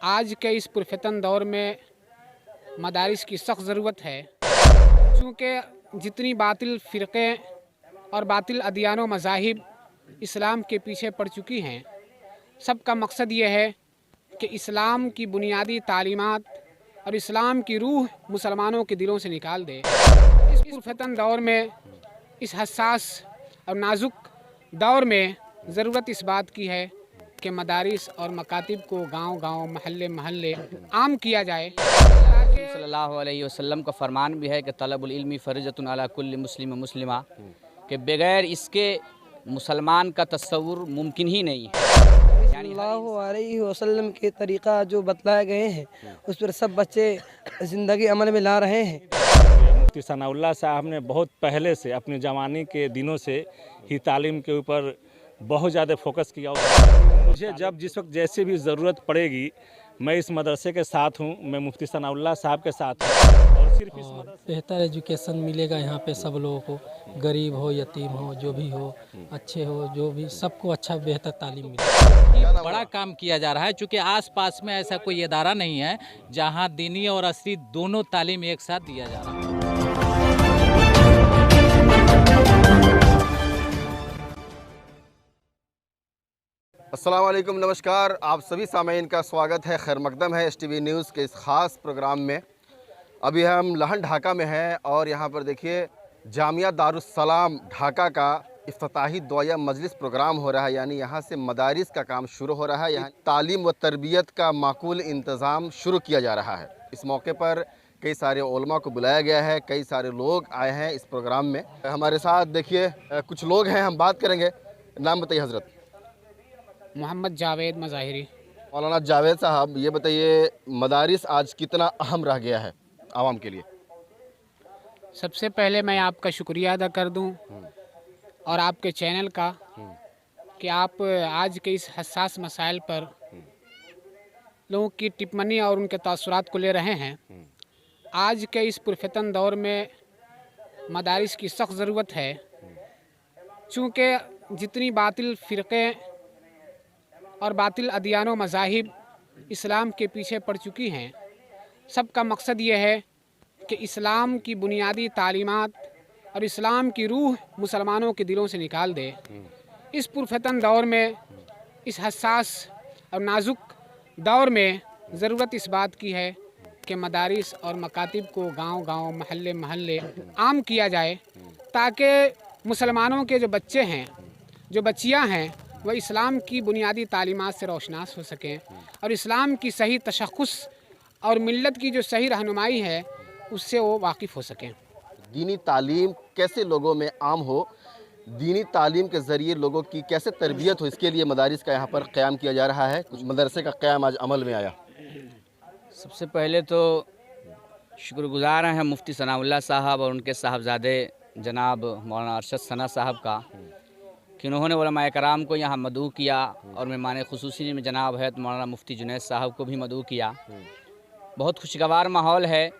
आज के इस पुरफतन दौर में मदारिस की सख्त ज़रूरत है, चूँकि जितनी बातिल फ़िरक़े और बातिल अदियान व मज़ाहिब इस्लाम के पीछे पड़ चुकी हैं, सबका मकसद ये है कि इस्लाम की बुनियादी तालीमात और इस्लाम की रूह मुसलमानों के दिलों से निकाल दे। इस पुरफतन दौर में, इस हसास और नाजुक दौर में ज़रूरत इस बात की है कि मदारिस और मकातिब को गांव-गांव, महल्ले-महल्ले आम किया जाए। सल्लल्लाहु अलैहि वसल्लम का फरमान भी है कि तलबुल इल्मी फ़रीज़तुन अला कुल्लि मुस्लिम व मुस्लिमा, कि बग़ैर इसके मुसलमान का तस्वुर मुमकिन ही नहीं है। सल्लल्लाहु अलैहि वसल्लम के तरीक़ा जो बतलाए गए हैं उस पर सब बच्चे ज़िंदगी अमल में ला रहे हैं। मुफ्ती सनाउल्लाह साहब ने बहुत पहले से, अपने जवानी के दिनों से ही तालीम के ऊपर बहुत ज़्यादा फोकस किया। मुझे जब जिस वक्त जैसे भी ज़रूरत पड़ेगी, मैं इस मदरसे के साथ हूँ, मैं मुफ्ती सनाउल्लाह साहब के साथ हूँ। और सिर्फ इस बेहतर एजुकेशन मिलेगा यहाँ पे सब लोगों को, गरीब हो, यतीम हो, जो भी हो, अच्छे हो, जो भी, सबको अच्छा बेहतर तालीम मिलेगा। बड़ा काम किया जा रहा है, चूँकि आसपास में ऐसा कोई इदारा नहीं है जहाँ दीनी और असली दोनों तालीम एक साथ दिया जा रहा है। अस्सलाम वालेकुम, नमस्कार। आप सभी सामीन का स्वागत है, खैर मकदम है STV न्यूज़ के इस ख़ास प्रोग्राम में। अभी हम लहन ढाका में हैं और यहाँ पर देखिए जामिया दारुस्सलाम ढाका का इफ्तिताही दुआया मजलिस प्रोग्राम हो रहा है। यानी यहाँ से मदारिस का काम शुरू हो रहा है, यहाँ तालीम व तरबियत का माकूल इंतज़ाम शुरू किया जा रहा है। इस मौके पर कई सारे उलमा को बुलाया गया है, कई सारे लोग आए हैं इस प्रोग्राम में। हमारे साथ देखिए कुछ लोग हैं, हम बात करेंगे। नाम बताइए हज़रत। मोहम्मद जावेद मज़ाहिरी। मौलाना जावेद साहब, ये बताइए मदारिस आज कितना अहम रह गया है आवाम के लिए? सबसे पहले मैं आपका शुक्रिया अदा कर दूं और आपके चैनल का कि आप आज के इस हसास मसाइल पर लोगों की टिप्पणी और उनके तासुरात को ले रहे हैं। आज के इस पुरफतन दौर में मदारिस की सख्त ज़रूरत है, चूँकि जितनी बातिल फ़िरक़े और बातिल अदियान व मज़ाहिब इस्लाम के पीछे पड़ चुकी हैं, सबका मकसद ये है कि इस्लाम की बुनियादी तालीमात और इस्लाम की रूह मुसलमानों के दिलों से निकाल दे। इस पुरफतन दौर में, इस हसास और नाजुक दौर में ज़रूरत इस बात की है कि मदारिस और मकातिब को गांव-गांव, महल्ले-महल्ले आम किया जाए, ताकि मुसलमानों के जो बच्चे हैं, जो बच्चियां हैं, वह इस्लाम की बुनियादी तालीमात से रोशनास हो सकें और इस्लाम की सही तशख़्ख़ुस और मिल्लत की जो सही रहनुमाई है उससे वो वाकिफ़ हो सकें। दीनी तालीम कैसे लोगों में आम हो, दीनी तालीम के ज़रिए लोगों की कैसे तरबियत हो, इसके लिए मदारिस का यहाँ पर क़याम किया जा रहा है। कुछ मदरसे का क़याम आज अमल में आया। सबसे पहले तो शुक्रगुज़ार हैं मुफ्ती सनाउल्लाह साहब और उनके साहबजादे जनाब मौलाना अरशद सना साहब का कि उन्होंने उलमाए कराम को यहाँ मदऊ किया और मेहमान ख़ुसूसी में जनाब है मौलाना मुफ्ती जुनैद साहब को भी मदऊ किया। बहुत खुशगवार माहौल है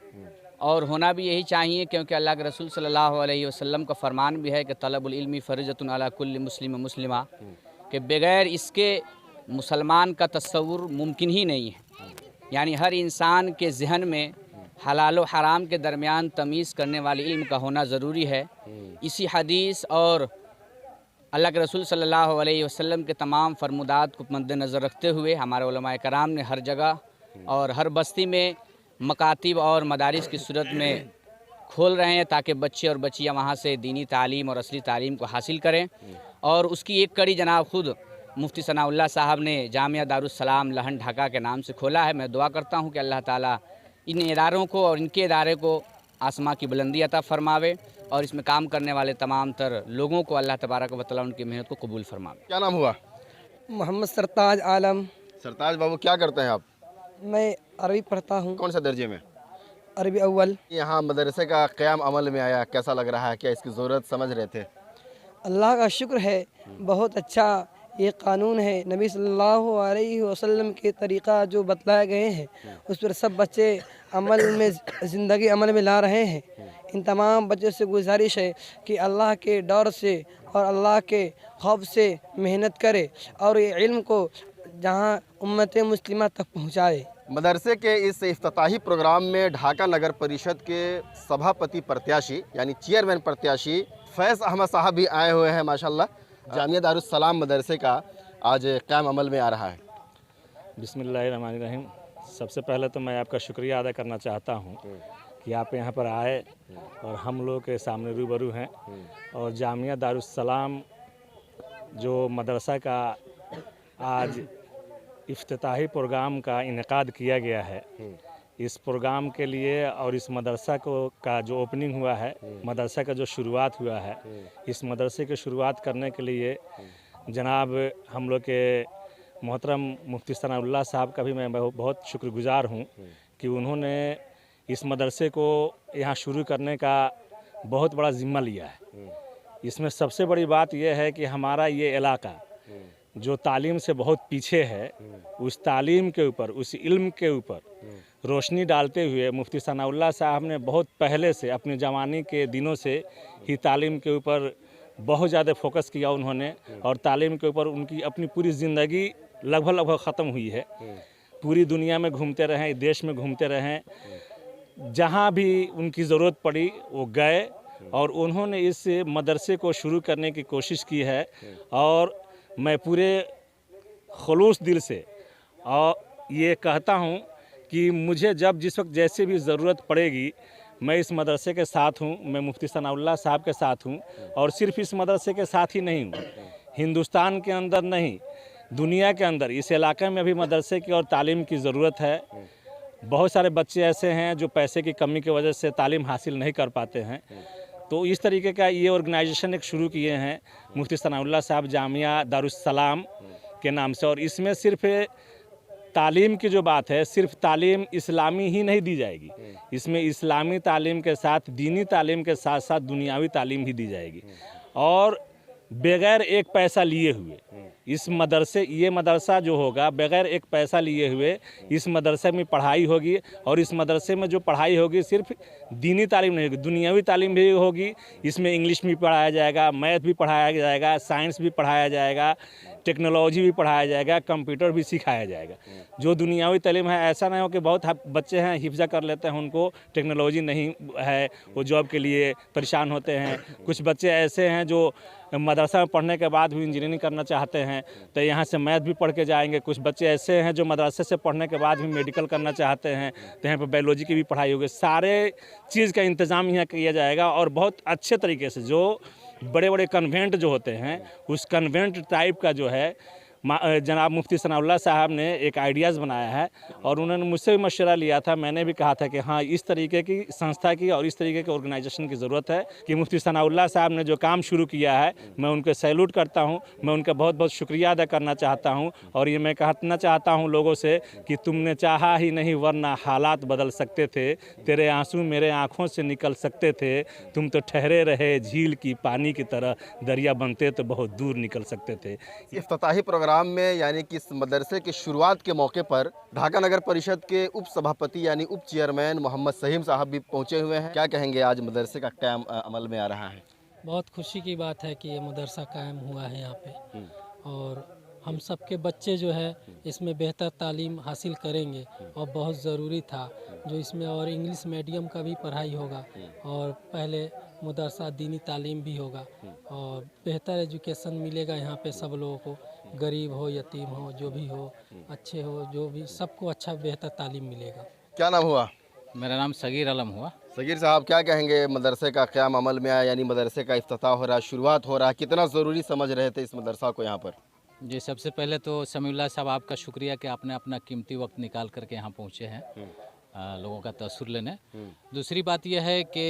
और होना भी यही चाहिए, क्योंकि अल्लाह के रसूल सल्लल्लाहु अलैहि वसल्लम का फरमान भी है कि तलबुल इल्मी फ़रीज़तुन अला कुल्लि मुस्लिम व मुस्लिमा, कि बग़ैर इसके मुसलमान का तस्वुर मुमकिन ही नहीं है। यानी हर इंसान के ज़हन में हलाल व हराम के दरमियान तमीज़ करने वाले इल्म का होना ज़रूरी है। इसी हदीस और अल्लाह के रसूल सल्लल्लाहु अलैहि वसल्लम के तमाम फरमुदात को मद्देनज़र रखते हुए हमारे उलमाए कराम ने हर जगह और हर बस्ती में मकातिब और मदारिस की सूरत में खोल रहे हैं, ताकि बच्चे और बच्चियाँ वहाँ से दीनी तालीम और असली तालीम को हासिल करें। और उसकी एक कड़ी जनाब खुद मुफ्ती सनाउल्लाह साहब ने जामिया दारुस्सलाम लहन ढाका के नाम से खोला है। मैं दुआ करता हूँ कि अल्लाह ताला इन इदारों को और इनके इदारे को आसमां की बुलंदी अता फ़रमावे और इसमें काम करने वाले तमाम तर लोगों को अल्लाह तबारक व तआला उनकी मेहनत को कबूल फरमावे। क्या नाम हुआ? मोहम्मद सरताज आलम। सरताज बाबू, क्या करते हैं आप? मैं अरबी पढ़ता हूँ। कौन सा दर्जे में? अरबी अव्वल। यहाँ मदरसे का क़याम अमल में आया, कैसा लग रहा है? क्या इसकी ज़रूरत समझ रहे थे? अल्लाह का शुक्र है, बहुत अच्छा ये कानून है। नबी सल्लल्लाहु अलैहि वसल्लम के तरीक़ा जो बतलाए गए हैं उस पर सब बच्चे अमल में, ज़िंदगी अमल में ला रहे हैं। इन तमाम बच्चों से गुजारिश है कि अल्लाह के डर से और अल्लाह के खौफ से मेहनत करे और ये इल्म को जहाँ उम्मत मुस्लिमा तक पहुँचाए। मदरसे के इस इफ्तिताही प्रोग्राम में ढाका नगर परिषद के सभापति प्रत्याशी यानी चेयरमैन प्रत्याशी फैज़ अहमद साहब भी आए हुए हैं। माशाल्लाह जामिया दारुस सलाम मदरसे का आज क़याम अमल में आ रहा है। बिस्मिल्लाहिर्रहमानिर्रहीम। सबसे पहले तो मैं आपका शुक्रिया अदा करना चाहता हूँ कि आप यहाँ पर आए और हम लोग के सामने रूबरू हैं और जामिया दारुस सलाम जो मदरसा का आज इफ्तिताही प्रोग्राम का इनेकाद किया गया है, इस प्रोग्राम के लिए और इस मदरसा को का जो ओपनिंग हुआ है, मदरसा का जो शुरुआत हुआ है, इस मदरसे की शुरुआत करने के लिए जनाब हम लोग के मोहतरम मुफ्ती सनाउल्लाह साहब का भी मैं बहुत शुक्रगुजार हूँ कि उन्होंने इस मदरसे को यहाँ शुरू करने का बहुत बड़ा ज़िम्मा लिया है। इसमें सबसे बड़ी बात यह है कि हमारा ये इलाका जो तालीम से बहुत पीछे है, उस तालीम के ऊपर, उस इल्म के ऊपर रोशनी डालते हुए मुफ्ती सनाउल्लाह साहब ने बहुत पहले से अपने जवानी के दिनों से ही तालीम के ऊपर बहुत ज़्यादा फोकस किया उन्होंने और तालीम के ऊपर उनकी अपनी पूरी ज़िंदगी लगभग ख़त्म हुई है। पूरी दुनिया में घूमते रहें, देश में घूमते रहें, जहाँ भी उनकी ज़रूरत पड़ी वो गए और उन्होंने इस मदरसे को शुरू करने की कोशिश की है। और मैं पूरे खुलूस दिल से और ये कहता हूँ कि मुझे जब जिस वक्त जैसे भी ज़रूरत पड़ेगी मैं इस मदरसे के साथ हूँ, मैं मुफ्ती सनाउल्लाह साहब के साथ हूँ। और सिर्फ इस मदरसे के साथ ही नहीं हूँ, हिंदुस्तान के अंदर नहीं, दुनिया के अंदर इस इलाके में भी मदरसे की और तालीम की ज़रूरत है। बहुत सारे बच्चे ऐसे हैं जो पैसे की कमी की वजह से तालीम हासिल नहीं कर पाते हैं, तो इस तरीके का ये ऑर्गेनाइजेशन एक शुरू किए हैं मुफ्ती सनाउल्लाह साहब जामिया दारुस सलाम के नाम से। और इसमें सिर्फ तालीम की जो बात है, सिर्फ तालीम इस्लामी ही नहीं दी जाएगी, इसमें इस्लामी तालीम के साथ दीनी तालीम के साथ साथ दुनियावी तालीम भी दी जाएगी। और बग़ैर एक पैसा लिए हुए इस मदरसे, ये मदरसा जो होगा बग़ैर एक पैसा लिए हुए इस मदरसे में पढ़ाई होगी। और इस मदरसे में जो पढ़ाई होगी सिर्फ दीनी तालीम नहीं होगी, दुनियावी तालीम भी होगी। इसमें इंग्लिश भी पढ़ाया जाएगा, मैथ भी पढ़ाया जाएगा, साइंस भी पढ़ाया जाएगा, टेक्नोलॉजी भी पढ़ाया जाएगा, कंप्यूटर भी सिखाया जाएगा। जो दुनियावी तालीम है, ऐसा नहीं हो कि बहुत बच्चे हैं हिफ्ज़ा कर लेते हैं, उनको टेक्नोलॉजी नहीं है, वो जॉब के लिए परेशान होते हैं। कुछ बच्चे ऐसे हैं जो मदरसा में पढ़ने के बाद भी इंजीनियरिंग करना चाहते हैं, तो यहाँ से मैथ भी पढ़ के जाएंगे। कुछ बच्चे ऐसे हैं जो मदरसे से पढ़ने के बाद भी मेडिकल करना चाहते हैं, तो यहाँ पर बायोलॉजी की भी पढ़ाई होगी। सारे चीज़ का इंतज़ाम यहाँ किया जाएगा और बहुत अच्छे तरीके से, जो बड़े बड़े कन्वेंट जो होते हैं उस कन्वेंट टाइप का जो है जनाब मुफ्ती सनाउल्लाह साहब ने एक आइडियाज़ बनाया है। और उन्होंने मुझसे भी मशवरा लिया था, मैंने भी कहा था कि हाँ, इस तरीके की संस्था की और इस तरीके के ऑर्गेनाइजेशन की ज़रूरत है। कि मुफ्ती सनाउल्लाह साहब ने जो काम शुरू किया है, मैं उनको सैल्यूट करता हूँ, मैं उनका बहुत बहुत शुक्रिया अदा करना चाहता हूँ। और ये मैं कहना चाहता हूँ लोगों से कि तुमने चाहा ही नहीं वरना हालात बदल सकते थे, तेरे आंसू मेरे आँखों से निकल सकते थे, तुम तो ठहरे रहे झील की पानी की तरह, दरिया बनते तो बहुत दूर निकल सकते थे। इफ्तिताही प्रोग्राम में यानी कि इस मदरसे की शुरुआत के मौके पर ढाका नगर परिषद के उप सभापति यानी उप चेयरमैन मोहम्मद सहीम साहब भी पहुंचे हुए हैं। क्या कहेंगे, आज मदरसे का क़याम अमल में आ रहा है? बहुत खुशी की बात है कि ये मदरसा कायम हुआ है यहाँ पे और हम सब के बच्चे जो है इसमें बेहतर तालीम हासिल करेंगे और बहुत ज़रूरी था जो इसमें। और इंग्लिश मीडियम का भी पढ़ाई होगा और पहले मदरसा दीनी तालीम भी होगा और बेहतर एजुकेशन मिलेगा यहाँ पे सब लोगों को, गरीब हो, यतीम हो, जो भी हो, अच्छे हो, जो भी, सबको अच्छा बेहतर तालीम मिलेगा। क्या नाम हुआ? मेरा नाम सगीर आलम हुआ। सगीर साहब, क्या कहेंगे, मदरसे का क़याम अमल में आया यानी मदरसे का इफ्तिताह हो रहा है, शुरुआत हो रहा है, कितना ज़रूरी समझ रहे थे इस मदरसा को यहाँ पर? जी, सबसे पहले तो समीउल्लाह साहब आपका शुक्रिया कि आपने अपना कीमती वक्त निकाल करके यहाँ पहुँचे हैं लोगों का तअस्सुर लेने। दूसरी बात यह है कि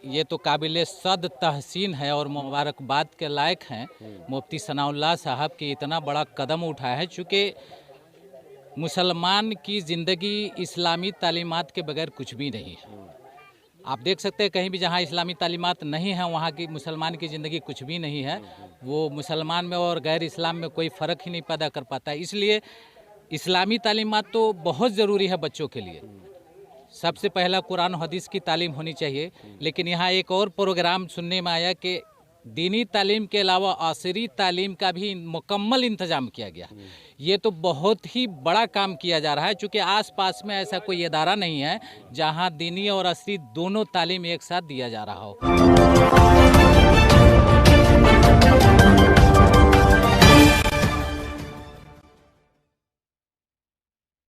ये तो काबिल सद तहसीन है और मुबारकबाद के लायक हैं मुफ्ती सनाउल्लाह साहब की इतना बड़ा कदम उठाया है। चूँकि मुसलमान की ज़िंदगी इस्लामी तालीमात के बगैर कुछ भी नहीं है। आप देख सकते हैं कहीं भी जहाँ इस्लामी तालीमात नहीं है वहाँ की मुसलमान की ज़िंदगी कुछ भी नहीं है। वो मुसलमान में और गैर इस्लाम में कोई फ़र्क ही नहीं पैदा कर पाता है। इसलिए इस्लामी तालीमात तो बहुत ज़रूरी है बच्चों के लिए। सबसे पहला कुरान हदीस की तालीम होनी चाहिए। लेकिन यहाँ एक और प्रोग्राम सुनने में आया कि दीनी तालीम के अलावा आसरी तालीम का भी मुकम्मल इंतज़ाम किया गया। ये तो बहुत ही बड़ा काम किया जा रहा है, चूँकि आसपास में ऐसा कोई इदारा नहीं है जहाँ दीनी और असरी दोनों तालीम एक साथ दिया जा रहा हो।